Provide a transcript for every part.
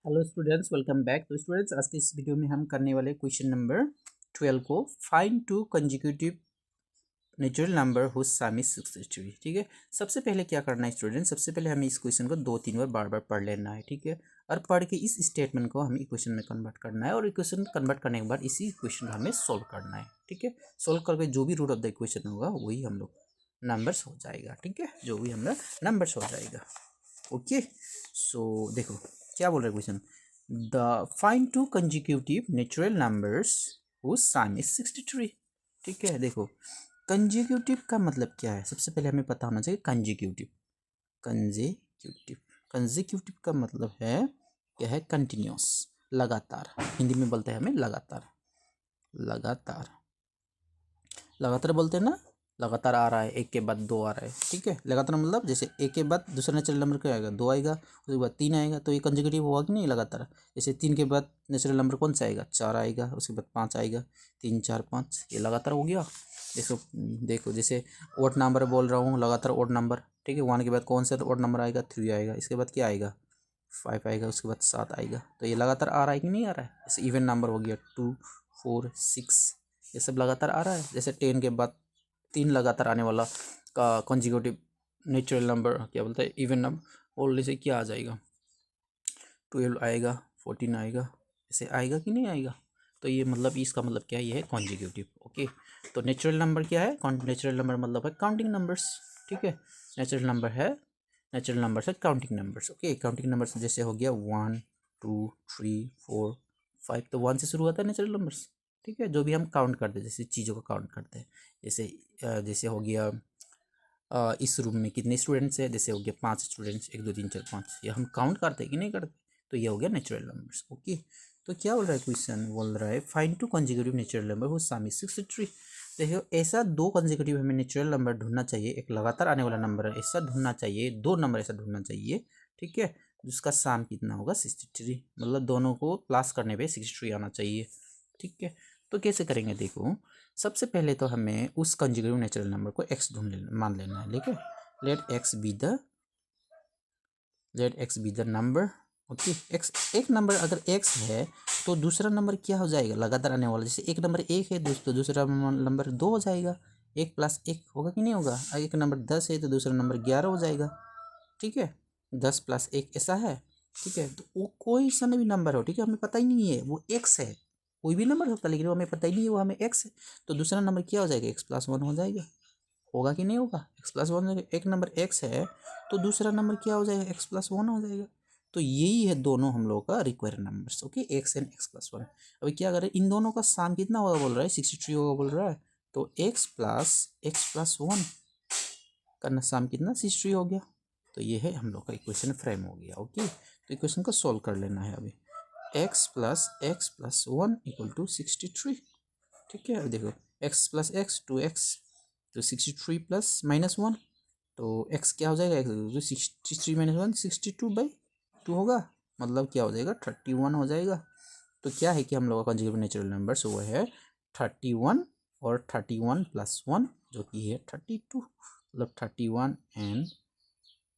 Hello students, welcome back. तो students, आज के इस वीडियो में हम करने वाले क्वेश्चन नंबर 12 को find two consecutive natural number whose sum is 63। ठीक है, सबसे पहले क्या करना है स्टूडेंट्स, सबसे पहले हमें इस क्वेश्चन को 2-3 बार बार पढ़ लेना है। ठीक है, और पढ़ के इस स्टेटमेंट को हमें इक्वेशन में कन्वर्ट करना है और इक्वेशन कन्वर्ट करने के बाद इसी इक्वेशन को हमें सोल्व करना है। ठीक है, सोल्व करके जो भी रूट ऑफ द इक्वेशन होगा वही हम लोग नंबर्स हो जाएगा। ठीक है, जो भी हम लोग नंबर्स हो जाएगा। ओके, सो देखो क्या बोल रहा है question, the find two consecutive natural numbers whose sum is 63। ठीक है, देखो कंसेक्यूटिव का मतलब क्या है, सबसे पहले हमें पता होना चाहिए कंसेक्यूटिव। कंसेक्यूटिव कंसेक्यूटिव का मतलब है क्या है, कंटिन्यूस, लगातार। हिंदी में बोलते हैं हमें लगातार। लगातार लगातार बोलते हैं ना, लगातार आ रहा है, एक के बाद दो आ रहा है। ठीक है, लगातार मतलब जैसे एक के बाद दूसरा नेचुरल नंबर क्या आएगा, दो आएगा, उसके बाद तीन आएगा, तो ये कंसेक्यूटिव हुआ कि नहीं लगातार। जैसे तीन के बाद नेचुरल नंबर कौन सा आएगा, चार आएगा, उसके बाद पाँच आएगा, तीन चार पाँच, ये लगातार हो गया। देखो देखो जैसे ओड नंबर बोल रहा हूँ, लगातार ओड नंबर। ठीक है, वन के बाद कौन सा ओड नंबर आएगा, थ्री आएगा, इसके बाद क्या आएगा, फाइव आएगा, उसके बाद सात आएगा। तो ये लगातार आ रहा है कि नहीं आ रहा है। जैसे इवन नंबर हो गया, टू फोर सिक्स, ये सब लगातार आ रहा है। जैसे टेन के बाद तीन लगातार आने वाला का कंसेक्यूटिव नेचुरल नंबर क्या बोलते हैं, इवन नंबर। और जैसे क्या आ जाएगा, 12 आएगा, 14 आएगा, ऐसे आएगा कि नहीं आएगा। तो ये मतलब इसका मतलब क्या है, ये है कॉन्जिक्यूटिव। ओके, तो नेचुरल नंबर क्या है, नेचुरल नंबर मतलब है काउंटिंग नंबर्स। ठीक है, नेचुरल नंबर है, नेचुरल नंबर्स है counting numbers. Okay, counting numbers जैसे हो गया 1 2 3 4 5, तो 1 से शुरू होता है नेचुरल नंबर्स। ठीक है, जो भी हम काउंट करते हैं, जैसे चीज़ों को काउंट करते हैं, जैसे जैसे हो गया इस रूम में कितने स्टूडेंट्स हैं, जैसे हो गया 5 स्टूडेंट्स, 1 2 3 4 5, ये हम काउंट करते हैं कि नहीं करते। तो ये हो गया नेचुरल नंबर्स। ओके, तो क्या बोल रहा है क्वेश्चन, बोल रहा है find two consecutive natural number whose sum is 63। देखो ऐसा दो कंसेक्यूटिव हमें नेचुरल नंबर ढूंढना चाहिए, एक लगातार आने वाला नंबर है ऐसा ढूंढना चाहिए, दो नंबर ऐसा ढूंढना चाहिए। ठीक है, जिसका सम कितना होगा 63, मतलब दोनों को प्लस करने पे 63 आना चाहिए। ठीक है, तो कैसे करेंगे, देखो सबसे पहले तो हमें उस कंसेक्यूटिव नेचुरल नंबर को x मान लेना है। ठीक है, let x be the number. Okay, x एक नंबर अगर x है तो दूसरा नंबर क्या हो जाएगा, लगातार आने वाला। जैसे एक नंबर एक है दोस्तों, दूसरा नंबर दो हो जाएगा, एक प्लस एक होगा कि नहीं होगा। एक नंबर 10 है तो दूसरा नंबर 11 हो जाएगा। ठीक है, 10 प्लस एक ऐसा है। ठीक है, तो वो कोई सा भी नंबर हो, ठीक है, हमें पता ही नहीं है वो x है, कोई भी नंबर होता है, लेकिन वो हमें पता ही नहीं है वो हमें x है। तो दूसरा नंबर क्या हो जाएगा, x+1 हो जाएगा, होगा कि नहीं होगा, x+1। एक नंबर x है तो दूसरा नंबर क्या हो जाएगा, x+1 हो जाएगा। तो यही है दोनों हम लोगों का required numbers. Okay, x and x+1। अभी क्या करें, इन दोनों का सम कितना होगा बोल रहा है, 63 होगा बोल रहा है। तो x+1 का सम कितना, 63 हो गया। तो ये है हम लोग का इक्वेशन फ्रेम हो गया। ओके, तो इक्वेशन को सॉल्व कर लेना है अभी, x+1 इक्वल टू 63। ठीक है, अब देखो x+x 2x, तो 63 प्लस -1, तो x क्या हो जाएगा, तो 63 - 1 62/2 होगा, मतलब क्या हो जाएगा 31 हो जाएगा। तो क्या है कि हम लोग का कंसेक्यूटिव नेचुरल नंबर्स वो है 31 और 31 + 1 जो कि है 32, मतलब 31 एंड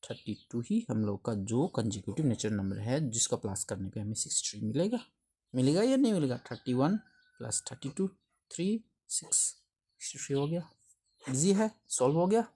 32 ही हम लोग का जो कंसेक्यूटिव नेचुरल नंबर है, जिसका प्लस करने पे हमें 63 मिलेगा। मिलेगा या नहीं मिलेगा, 31 + 32 3 6 63 हो गया। इजी है, सॉल्व हो गया।